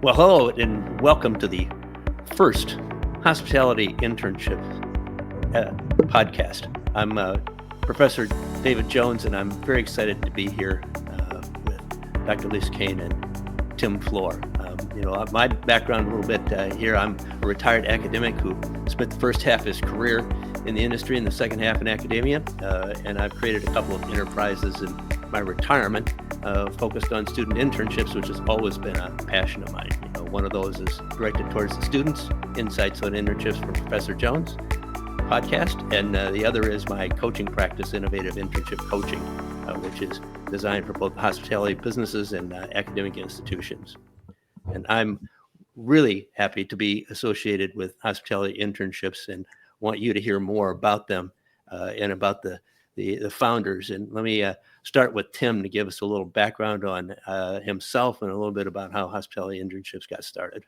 Well, hello and welcome to the first hospitality internship podcast. I'm Professor David Jones, and I'm very excited to be here with Dr. Lisa Kane and Tim Floor. My background a little bit here, I'm a retired academic who spent the first half of his career in the industry and the second half in academia, and I've created a couple of enterprises in my retirement focused on student internships, which has always been a passion of mine. One of those is directed towards the students, Insights on Internships from Professor Jones podcast, and the other is my coaching practice, Innovative Internship Coaching, which is designed for both hospitality businesses and academic institutions. And I'm really happy to be associated with hospitality internships and want you to hear more about them and about the founders. And let me start with Tim to give us a little background on himself and a little bit about how hospitality internships got started.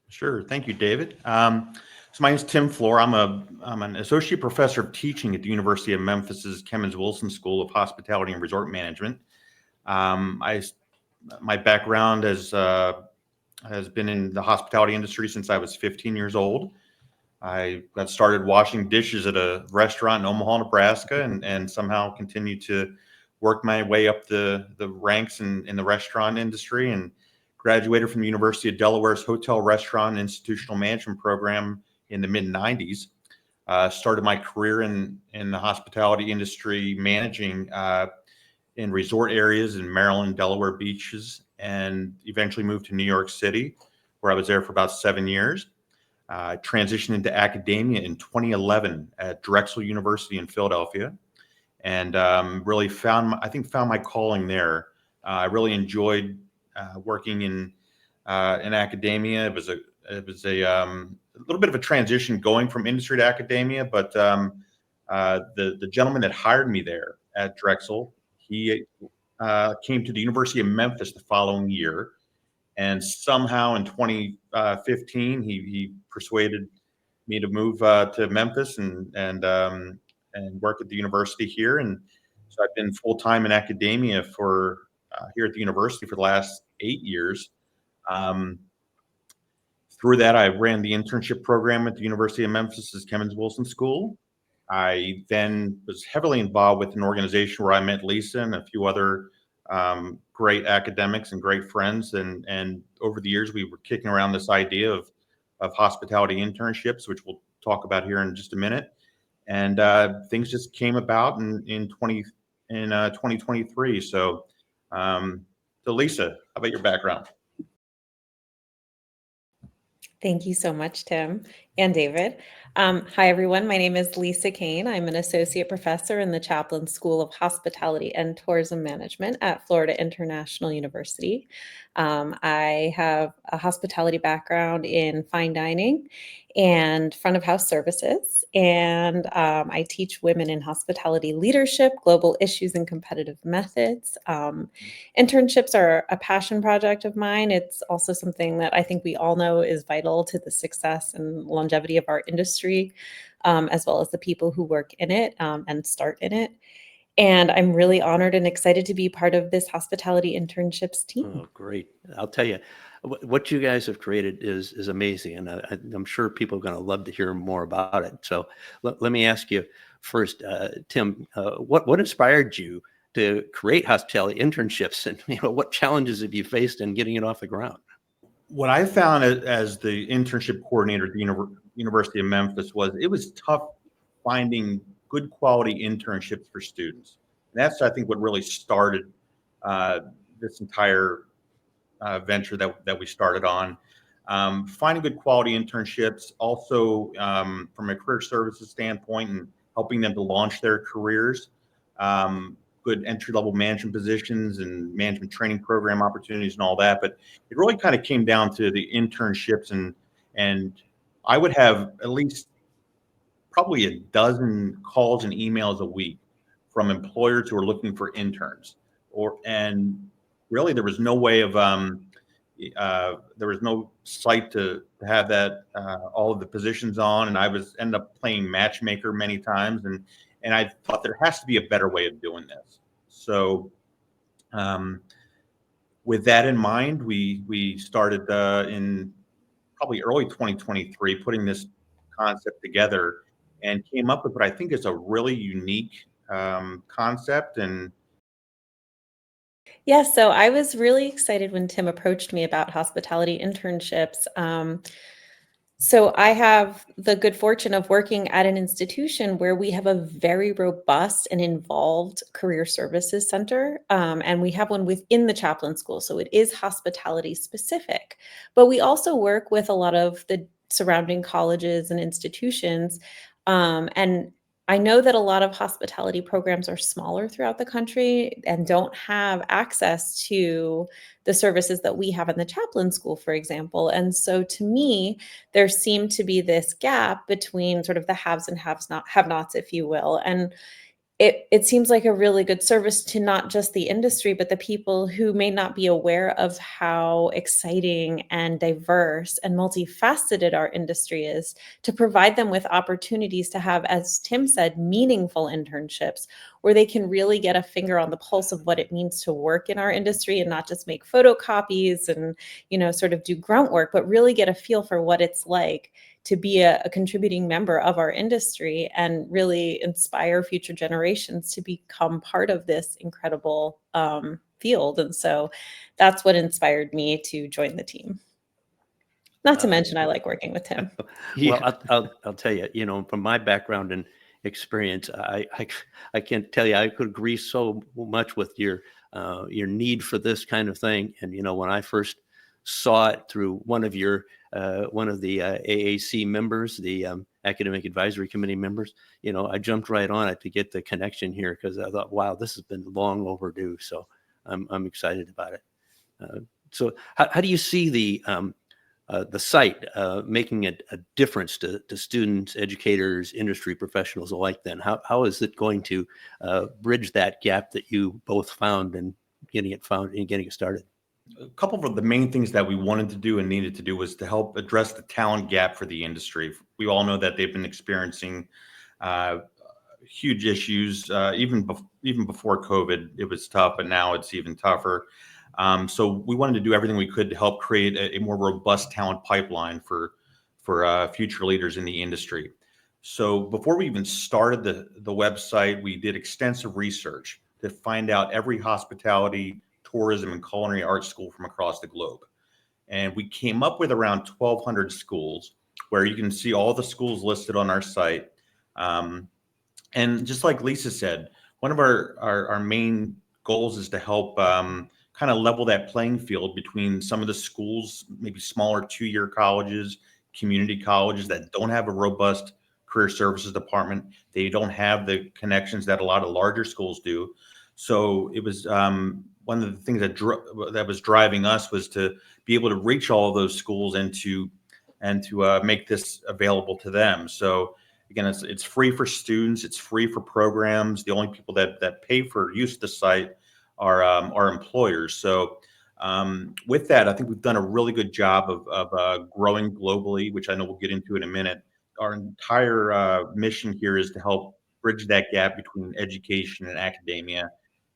Sure. Thank you, David. So my name is Tim Floor. I'm an associate professor of teaching at the University of Memphis's Kemmons Wilson School of Hospitality and Resort Management. My background has been in the hospitality industry since I was 15 years old. I got started washing dishes at a restaurant in Omaha, Nebraska, and somehow continued to work my way up the ranks in the restaurant industry, and graduated from the University of Delaware's Hotel, Restaurant, and Institutional Management program in the mid-90s. Started my career in the hospitality industry, managing in resort areas in Maryland, Delaware beaches, and eventually moved to New York City, where I was there for about 7 years. Transitioned into academia in 2011 at Drexel University in Philadelphia, and really found my calling there. I really enjoyed working in academia. It was a little bit of a transition going from industry to academia, but the gentleman that hired me there at Drexel, he came to the University of Memphis the following year, and somehow in 2015 he persuaded me to move to Memphis and work at the university here. And so I've been full time in academia for here at the university for the last 8 years. Through that, I ran the internship program at the University of Memphis's Kemmons Wilson School. I then was heavily involved with an organization where I met Lisa and a few other great academics and great friends. And over the years, we were kicking around this idea of hospitality internships, which we'll talk about here in just a minute. And things just came about in 2023. So Lisa, how about your background? Thank you so much, Tim and David. Hi, everyone. My name is Lisa Kane. I'm an associate professor in the Chaplin School of Hospitality and Tourism Management at Florida International University. I have a hospitality background in fine dining and front of house services, and I teach women in hospitality leadership, global issues, and competitive methods. Internships are a passion project of mine. It's also something that I think we all know is vital to the success and longevity of our industry, as well as the people who work in it and start in it. And I'm really honored and excited to be part of this hospitality internships team. Oh, great. I'll tell you, what you guys have created is amazing. And I'm sure people are going to love to hear more about it. So let me ask you first, Tim, what inspired you to create hospitality internships, and what challenges have you faced in getting it off the ground? What I found as the internship coordinator at the University of Memphis was it was tough finding good quality internships for students. And that's, I think, what really started this entire venture that we started on. Finding good quality internships, also from a career services standpoint, and helping them to launch their careers. Good entry-level management positions and management training program opportunities and all that. But it really kind of came down to the internships, and I would have at least probably a dozen calls and emails a week from employers who are looking for interns. And really there was no way of there was no site to have that all of the positions on, and I ended up playing matchmaker many times, and I thought there has to be a better way of doing this. So with that in mind, we started in probably early 2023 putting this concept together and came up with what I think is a really unique concept. And Yeah, so I was really excited when Tim approached me about hospitality internships. So I have the good fortune of working at an institution where we have a very robust and involved career services center, and we have one within the chaplain school. So it is hospitality specific, but we also work with a lot of the surrounding colleges and institutions. And I know that a lot of hospitality programs are smaller throughout the country and don't have access to the services that we have in the chaplain school, for example. And so to me, there seemed to be this gap between sort of the haves and have nots, if you will. And it seems like a really good service to not just the industry, but the people who may not be aware of how exciting and diverse and multifaceted our industry is, to provide them with opportunities to have, as Tim said, meaningful internships where they can really get a finger on the pulse of what it means to work in our industry and not just make photocopies and, sort of do grunt work, but really get a feel for what it's like to be a contributing member of our industry and really inspire future generations to become part of this incredible field. And so that's what inspired me to join the team. Not to mention, I like working with Tim. Well, I'll tell you, from my background and experience, I can't tell you, I could agree so much with your need for this kind of thing. And when I first saw it through one of the AAC members, the Academic Advisory Committee members, I jumped right on it to get the connection here because I thought, wow, this has been long overdue. So I'm excited about it. So how do you see the site making a difference to students, educators, industry professionals alike? Then how is it going to bridge that gap that you both found and getting it started? a couple of the main things that we wanted to do and needed to do was to help address the talent gap for the industry. We all know that they've been experiencing uh, huge issues. Even before COVID, it was tough, but now it's even tougher. So we wanted to do everything we could to help create a more robust talent pipeline for future leaders in the industry. So before we even started the website, we did extensive research to find out every hospitality, tourism, and culinary arts school from across the globe. And we came up with around 1,200 schools where you can see all the schools listed on our site. Um, and just like Lisa said, one of our main goals is to help kind of level that playing field between some of the schools, maybe smaller 2-year colleges, community colleges that don't have a robust career services department. They don't have the connections that a lot of larger schools do. So it was one of the things that was driving us was to be able to reach all of those schools and to make this available to them. So again, it's free for students, it's free for programs. The only people that pay for use of the site are employers. So with that, I think we've done a really good job of growing globally, which I know we'll get into in a minute. Our entire mission here is to help bridge that gap between education and academia.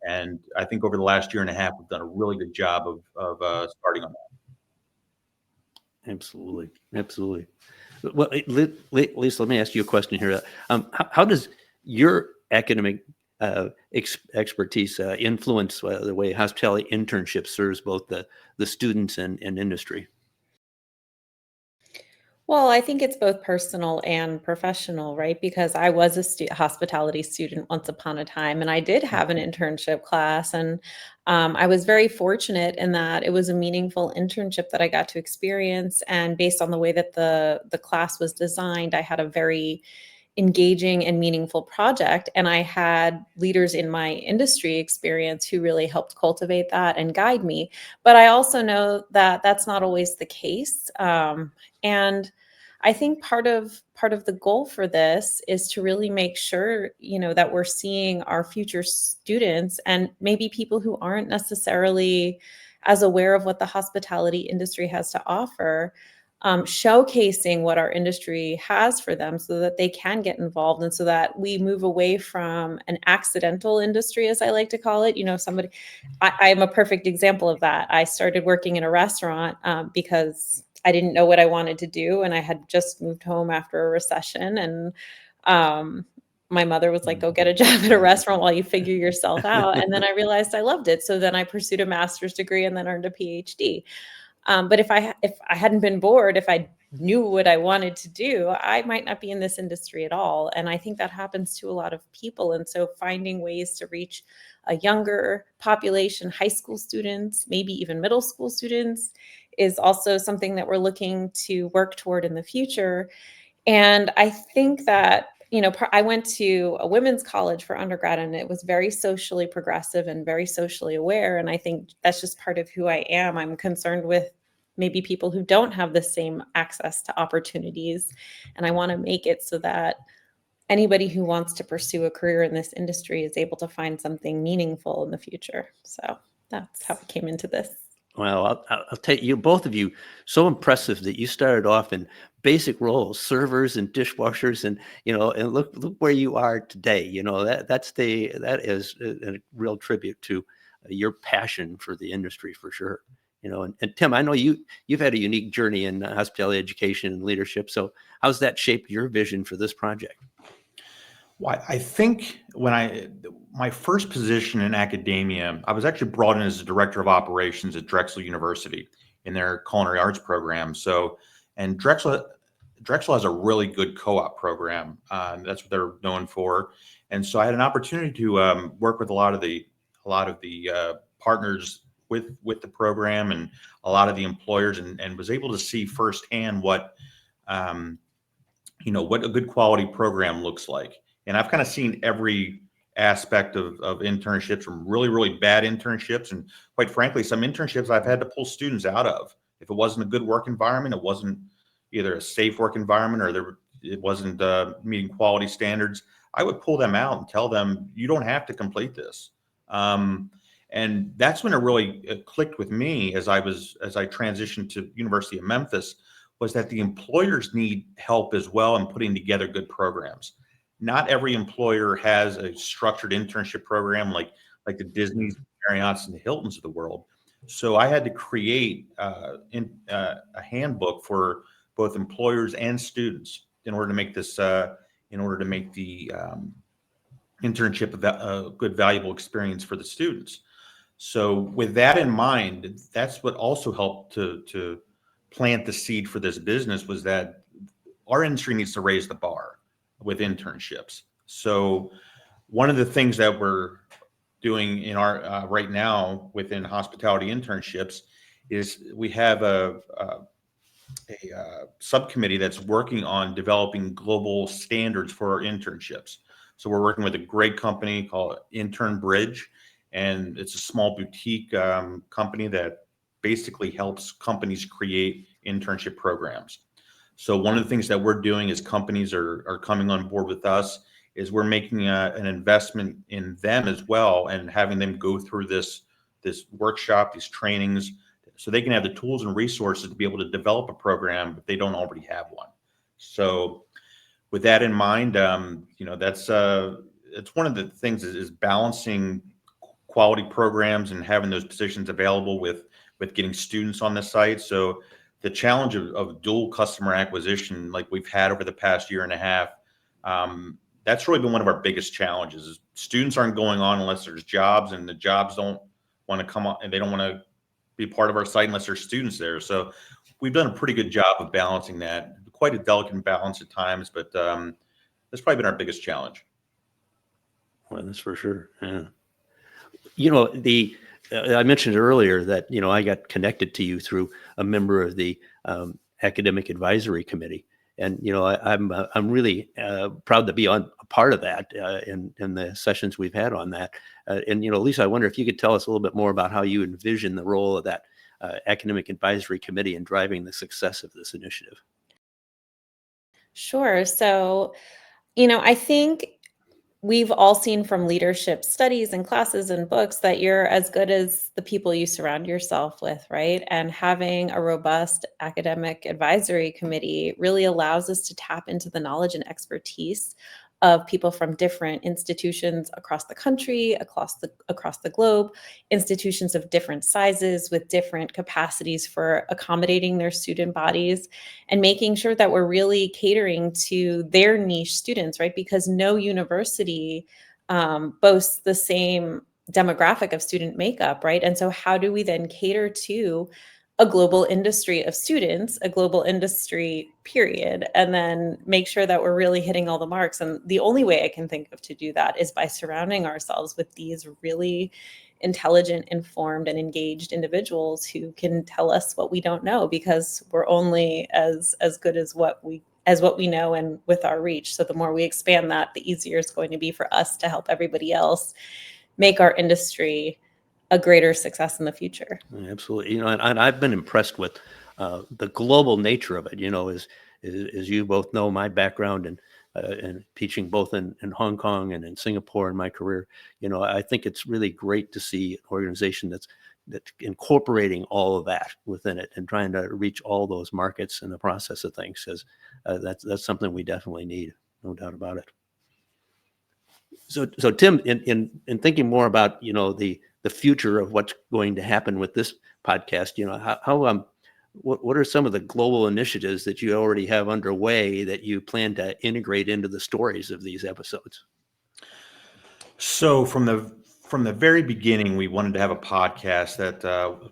And I think over the last year and a half, we've done a really good job of starting on that. Absolutely. Well, Lisa, let me ask you a question here. How does your academic expertise influence the way hospitality internship serves both the students and industry? Well, I think it's both personal and professional, right? Because I was a hospitality student once upon a time, and I did have an internship class. And I was very fortunate in that it was a meaningful internship that I got to experience. And based on the way that the class was designed, I had a very engaging and meaningful project. And I had leaders in my industry experience who really helped cultivate that and guide me. But I also know that that's not always the case. And I think part of the goal for this is to really make sure, that we're seeing our future students and maybe people who aren't necessarily as aware of what the hospitality industry has to offer, showcasing what our industry has for them so that they can get involved, and so that we move away from an accidental industry, as I like to call it. I am a perfect example of that. I started working in a restaurant because I didn't know what I wanted to do, and I had just moved home after a recession, and um, my mother was like, "Go get a job at a restaurant while you figure yourself out." And then I realized I loved it, so then I pursued a master's degree and then earned a PhD. But if I hadn't been bored, if I knew what I wanted to do, I might not be in this industry at all. And I think that happens to a lot of people. And so finding ways to reach a younger population, high school students, maybe even middle school students, is also something that we're looking to work toward in the future. And I think that, I went to a women's college for undergrad, and it was very socially progressive and very socially aware. And I think that's just part of who I am. I'm concerned with maybe people who don't have the same access to opportunities. And I want to make it so that anybody who wants to pursue a career in this industry is able to find something meaningful in the future. So that's how I came into this. Well, I'll tell you, both of you, so impressive that you started off in basic roles, servers and dishwashers, and and look where you are today. That is a real tribute to your passion for the industry for sure. And Tim, I know you've had a unique journey in hospitality education and leadership. So how's that shaped your vision for this project? Well, I think my first position in academia, I was actually brought in as a director of operations at Drexel University in their culinary arts program. And Drexel has a really good co-op program. That's what they're known for. And so I had an opportunity to work with a lot of the partners with the program and a lot of the employers, and was able to see firsthand what what a good quality program looks like. And I've kind of seen every aspect of internships, from really, really bad internships, and quite frankly, some internships I've had to pull students out of. If it wasn't a good work environment, it wasn't either a safe work environment, or it wasn't meeting quality standards, I would pull them out and tell them, you don't have to complete this. And that's when it clicked with me as I transitioned to University of Memphis, was that the employers need help as well in putting together good programs. Not every employer has a structured internship program like the Disneys, Marriotts, and the Hiltons of the world. So I had to create a handbook for both employers and students in order to make the internship a good, valuable experience for the students. So with that in mind, that's what also helped to plant the seed for this business, was that our industry needs to raise the bar with internships. So one of the things that we're doing in our right now within hospitality internships is we have a subcommittee that's working on developing global standards for our internships. So we're working with a great company called Intern Bridge, and it's a small boutique company that basically helps companies create internship programs. So one of the things that we're doing as companies are coming on board with us is we're making an investment in them as well, and having them go through this workshop, these trainings, so they can have the tools and resources to be able to develop a program if they don't already have one. So with that in mind, that's it's one of the things is balancing quality programs and having those positions available with getting students on the site. So the challenge of dual customer acquisition, like we've had over the past year and a half, that's really been one of our biggest challenges. Is students aren't going on unless there's jobs, and the jobs don't want to come on, and they don't want to be part of our site unless there's students there. So we've done a pretty good job of balancing that. Quite a delicate balance at times, but that's probably been our biggest challenge. Well, that's for sure. Yeah. I mentioned earlier that, I got connected to you through a member of the academic advisory committee. And, I'm really proud to be on a part of that in the sessions we've had on that. And, Lisa, I wonder if you could tell us a little bit more about how you envision the role of that academic advisory committee in driving the success of this initiative. Sure. So, I think we've all seen from leadership studies and classes and books that you're as good as the people you surround yourself with, right? And having a robust academic advisory committee really allows us to tap into the knowledge and expertise of people from different institutions across the country, across the globe, institutions of different sizes with different capacities for accommodating their student bodies, and making sure that we're really catering to their niche students, right? Because no university boasts the same demographic of student makeup, right? And so, how do we then cater to a global industry of students, a global industry, period, and then make sure that we're really hitting all the marks? And the only way I can think of to do that is by surrounding ourselves with these really intelligent, informed, and engaged individuals who can tell us what we don't know, because we're only as good as what we know and with our reach. So the more we expand that, the easier it's going to be for us to help everybody else make our industry a greater success in the future. Absolutely. And I've been impressed with the global nature of it. As you both know, my background and teaching both in Hong Kong and in Singapore in my career, I think it's really great to see an organization that's incorporating all of that within it and trying to reach all those markets in the process of things. Because that's something we definitely need, no doubt about it. So Tim, in thinking more about the future of what's going to happen with this podcast, what are some of the global initiatives that you already have underway that you plan to integrate into the stories of these episodes? So from the very beginning, we wanted to have a podcast that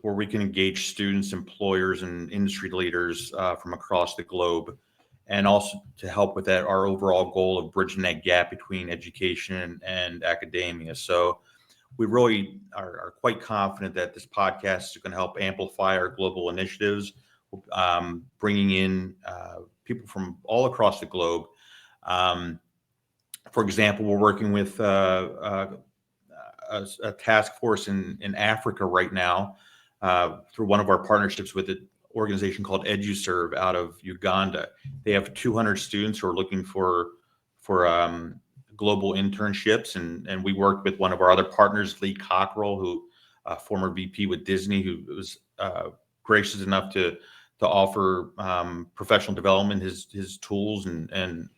where we can engage students, employers, and industry leaders from across the globe, and also to help with that our overall goal of bridging that gap between education and academia. So we really are quite confident that this podcast is going to help amplify our global initiatives, bringing in people from all across the globe. For example, we're working with a task force in Africa right now through one of our partnerships with an organization called EduServe out of Uganda. They have 200 students who are looking for global internships, and we worked with one of our other partners, Lee Cockrell, who former VP with Disney, who was gracious enough to offer professional development, his tools and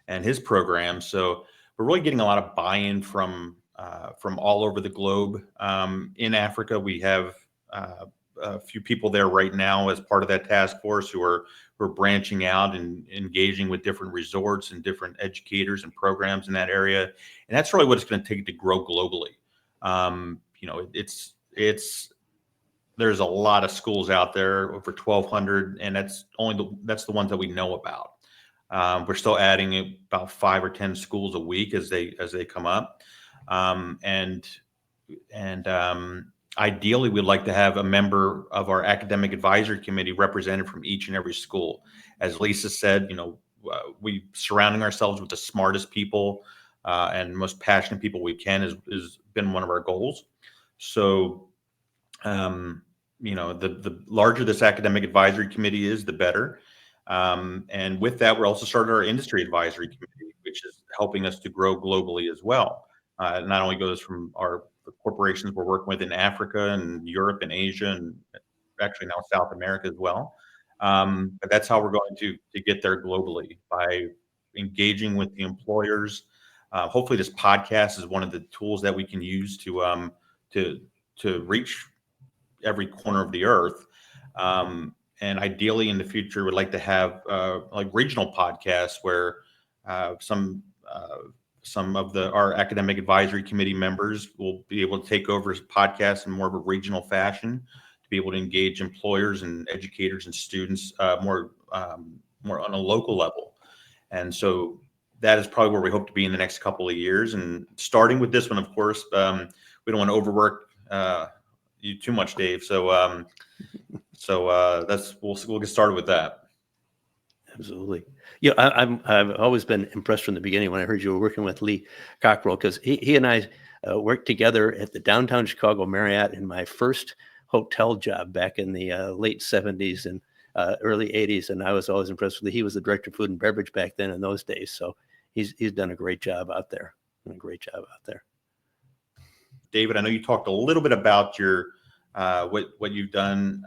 his program. So we're really getting a lot of buy-in from all over the globe. In Africa, we have a few people there right now as part of that task force who are branching out and engaging with different resorts and different educators and programs in that area. And that's really what it's going to take to grow globally. There's a lot of schools out there, over 1,200, and that's the ones that we know about. We're still adding about 5 or 10 schools a week as they come up, and ideally, we'd like to have a member of our academic advisory committee represented from each and every school. As Lisa said, we surrounding ourselves with the smartest people and most passionate people we can has been one of our goals. So, the larger this academic advisory committee is, the better. And with that, we're also starting our industry advisory committee, which is helping us to grow globally as well. It not only goes from the corporations we're working with in Africa and Europe and Asia and actually now South America as well. But that's how we're going to get there globally, by engaging with the employers. Hopefully this podcast is one of the tools that we can use to reach every corner of the earth. And ideally in the future, we'd like to have like regional podcasts where some of our academic advisory committee members will be able to take over podcasts in more of a regional fashion to be able to engage employers and educators and students more on a local level. And so that is probably where we hope to be in the next couple of years. And starting with this one, of course, we don't want to overwork you too much, Dave. So we'll get started with that. Absolutely. I've always been impressed from the beginning when I heard you were working with Lee Cockrell, because he and I worked together at the downtown Chicago Marriott in my first hotel job back in the late 70s and early 80s. And I was always impressed with Lee. He was the director of food and beverage back then in those days. So he's done a great job out there. Done a great job out there. David, I know you talked a little bit about your what you've done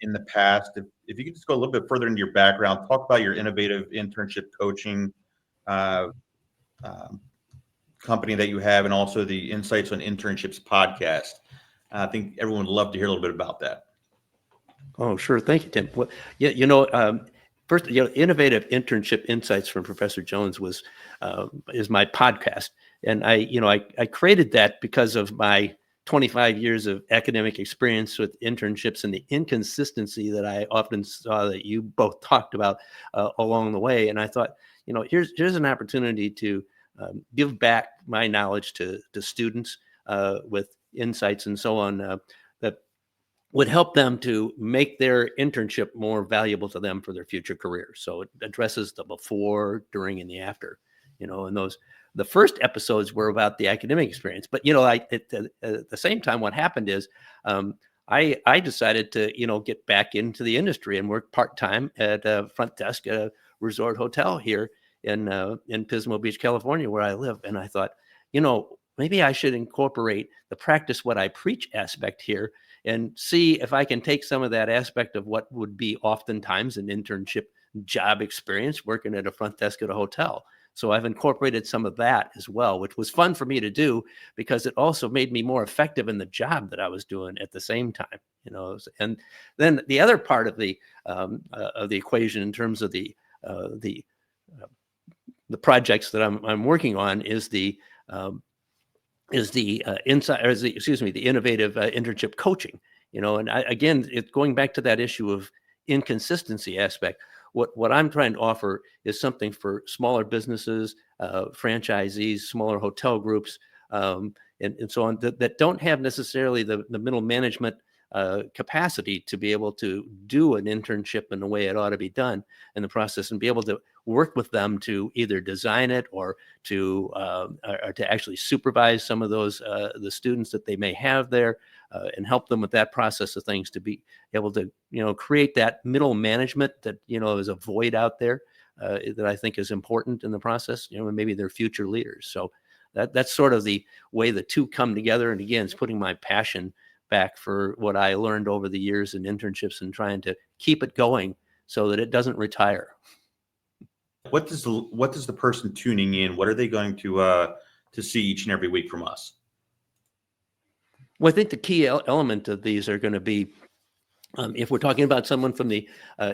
in the past. If you could just go a little bit further into your background, talk about your innovative internship coaching company that you have, and also the Insights on Internships podcast. I think everyone would love to hear a little bit about that. Oh, sure. Thank you, Tim. Well, yeah, first, Innovative Internship Insights from Professor Jones is my podcast, and I created that because of my 25 years of academic experience with internships and the inconsistency that I often saw that you both talked about along the way. And I thought, here's an opportunity to give back my knowledge to students with insights and so on that would help them to make their internship more valuable to them for their future careers. So it addresses the before, during, and the after, and the first episodes were about the academic experience. But, at the same time, what happened is I decided to, get back into the industry and work part-time at a front desk at a resort hotel here in Pismo Beach, California, where I live. And I thought, maybe I should incorporate the practice what I preach aspect here and see if I can take some of that aspect of what would be oftentimes an internship job experience working at a front desk at a hotel. So I've incorporated some of that as well, which was fun for me to do because it also made me more effective in the job that I was doing at the same time, And then the other part of the equation in terms of the projects that I'm working on is the innovative internship coaching, and again, it's going back to that issue of inconsistency aspect. What I'm trying to offer is something for smaller businesses, franchisees, smaller hotel groups, and so on that don't have necessarily the middle management capacity to be able to do an internship in the way it ought to be done in the process, and be able to work with them to either design it or to actually supervise some of those the students that they may have there, and help them with that process of things to be able to create that middle management that is a void out there that I think is important in the process. And maybe they're future leaders. So that's sort of the way the two come together. And again, it's putting my passion back for what I learned over the years in internships and trying to keep it going so that it doesn't retire. What does the person tuning in, what are they going to see each and every week from us? Well, I think the key element of these are going to be, if we're talking about someone from the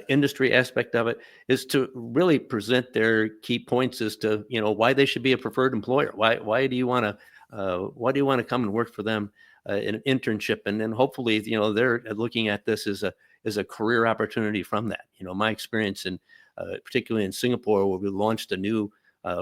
industry aspect of it, is to really present their key points as to why they should be a preferred employer. Why do you want to come and work for them in an internship, and then hopefully they're looking at this as a career opportunity from that. My experience in particularly in Singapore, where we launched a new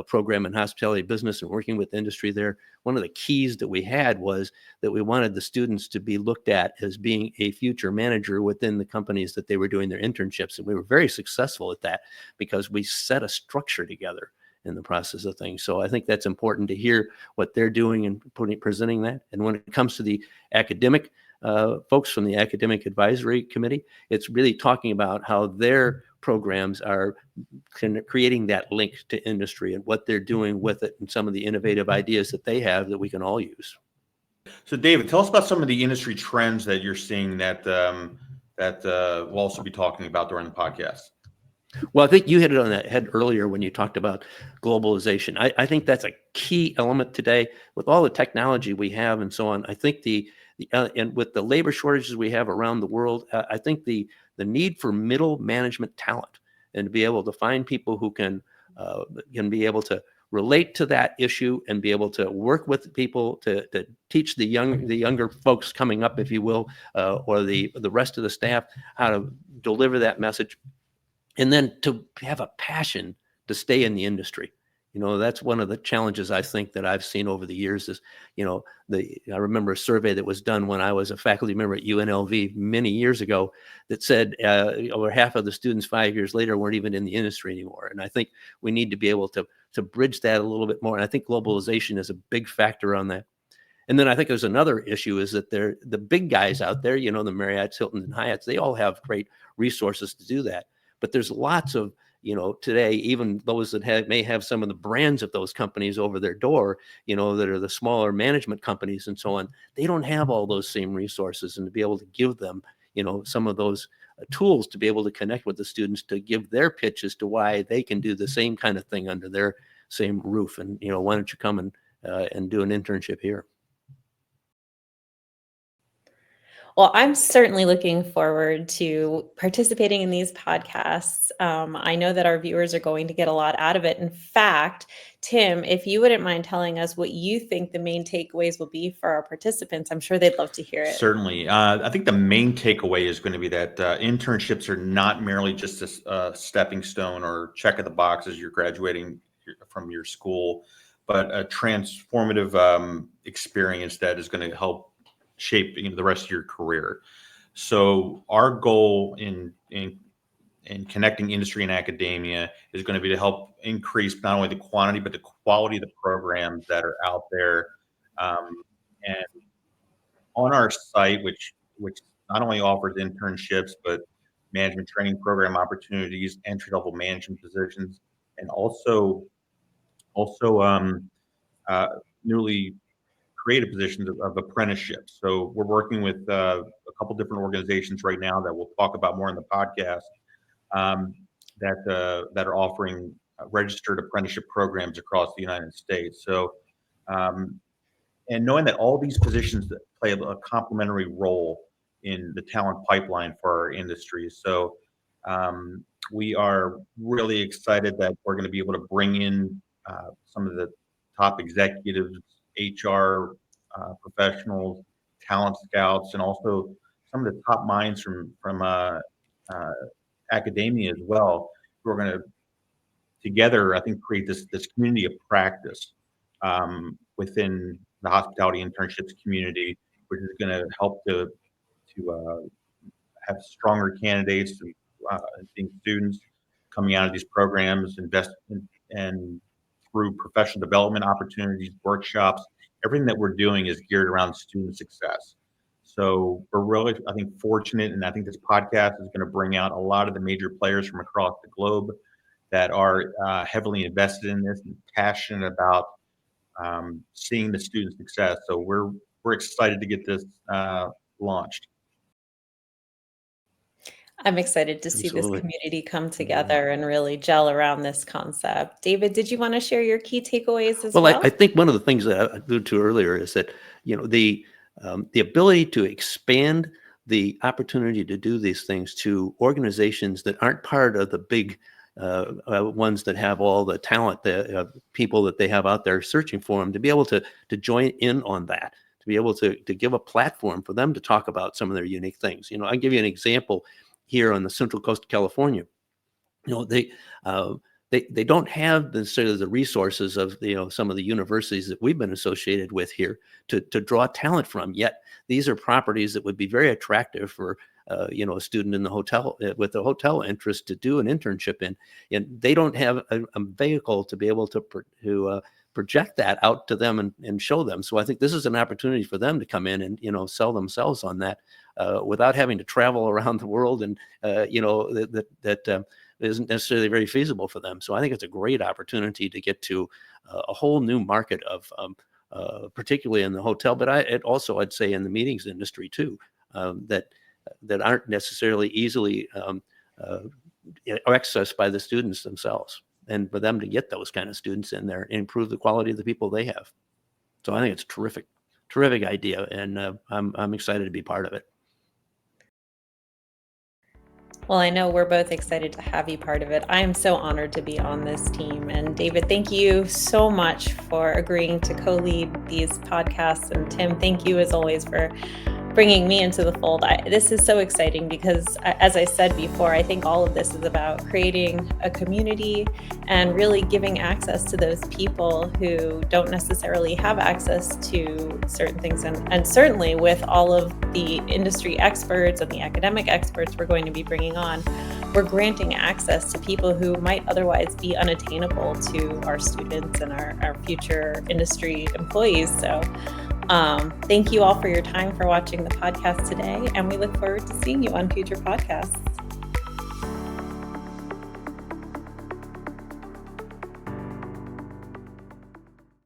program in hospitality business and working with industry there, one of the keys that we had was that we wanted the students to be looked at as being a future manager within the companies that they were doing their internships. And we were very successful at that because we set a structure together in the process of things. So I think that's important to hear what they're doing and presenting that. And when it comes to the academic folks from the Academic Advisory Committee, it's really talking about how their programs are creating that link to industry and what they're doing with it and some of the innovative ideas that they have that we can all use. So David, tell us about some of the industry trends that you're seeing that we'll also be talking about during the podcast. Well, I think you hit it on the head earlier when you talked about globalization. I think that's a key element today with all the technology we have and so on. I think and with the labor shortages we have around the world, I think the need for middle management talent and to be able to find people who can be able to relate to that issue and be able to work with people to teach the younger folks coming up, if you will, or the rest of the staff how to deliver that message. And then to have a passion to stay in the industry. That's one of the challenges I think that I've seen over the years is, I remember a survey that was done when I was a faculty member at UNLV many years ago that said over half of the students 5 years later weren't even in the industry anymore. And I think we need to be able to bridge that a little bit more. And I think globalization is a big factor on that. And then I think there's another issue is that the big guys out there, the Marriotts, Hiltons, and Hyatts, they all have great resources to do that. But there's lots of today, even those that may have some of the brands of those companies over their door, that are the smaller management companies and so on, they don't have all those same resources, and to be able to give them, some of those tools to be able to connect with the students to give their pitch as to why they can do the same kind of thing under their same roof. And, why don't you come and do an internship here? Well, I'm certainly looking forward to participating in these podcasts. I know that our viewers are going to get a lot out of it. In fact, Tim, if you wouldn't mind telling us what you think the main takeaways will be for our participants, I'm sure they'd love to hear it. Certainly. I think the main takeaway is going to be that internships are not merely just a stepping stone or check of the box as you're graduating from your school, but a transformative experience that is going to help shape the rest of your career. So our goal in connecting industry and academia is going to be to help increase not only the quantity but the quality of the programs that are out there. And on our site, which not only offers internships but management training program opportunities, entry level management positions, and also newly creative positions of apprenticeships. So we're working with a couple different organizations right now that we'll talk about more in the podcast that are offering registered apprenticeship programs across the United States. So, and knowing that all these positions that play a complementary role in the talent pipeline for our industry. So we are really excited that we're going to be able to bring in some of the top executives, HR professionals, talent scouts, and also some of the top minds from academia as well, who are going to together, I think, create this community of practice within the hospitality internships community, which is going to help to have stronger candidates and students coming out of these programs, invest and through professional development opportunities, workshops. Everything that we're doing is geared around student success. So we're really, I think, fortunate, and I think this podcast is going to bring out a lot of the major players from across the globe that are heavily invested in this and passionate about seeing the student success. So we're excited to get this launched. I'm excited to see Absolutely. this community come together and really gel around this concept. David, did you want to share your key takeaways as well? Well, I think one of the things that I alluded to earlier is that, the ability to expand the opportunity to do these things to organizations that aren't part of the big ones that have all the talent, the people that they have out there searching for them, to be able to join in on that, to be able to give a platform for them to talk about some of their unique things. I'll give you an example here on the Central Coast of California. They don't have necessarily the resources of some of the universities that we've been associated with here to draw talent from. Yet these are properties that would be very attractive for a student in the hotel with a hotel interest to do an internship in, and they don't have a vehicle to be able to project that out to them and show them. So I think this is an opportunity for them to come in and sell themselves on that without having to travel around the world, and that isn't necessarily very feasible for them. So I think it's a great opportunity to get to a whole new market of particularly in the hotel, but I'd say in the meetings industry too, that aren't necessarily easily accessed by the students themselves, and for them to get those kind of students in there and improve the quality of the people they have. So I think it's a terrific idea, and I'm excited to be part of it. Well, I know we're both excited to have you part of it. I am so honored to be on this team. And David, thank you so much for agreeing to co-lead these podcasts. And Tim, thank you as always for bringing me into the fold. This is so exciting because, as I said before, I think all of this is about creating a community and really giving access to those people who don't necessarily have access to certain things. And certainly with all of the industry experts and the academic experts we're going to be bringing on, we're granting access to people who might otherwise be unattainable to our students and our future industry employees. So thank you all for your time for watching the podcast today, and we look forward to seeing you on future podcasts.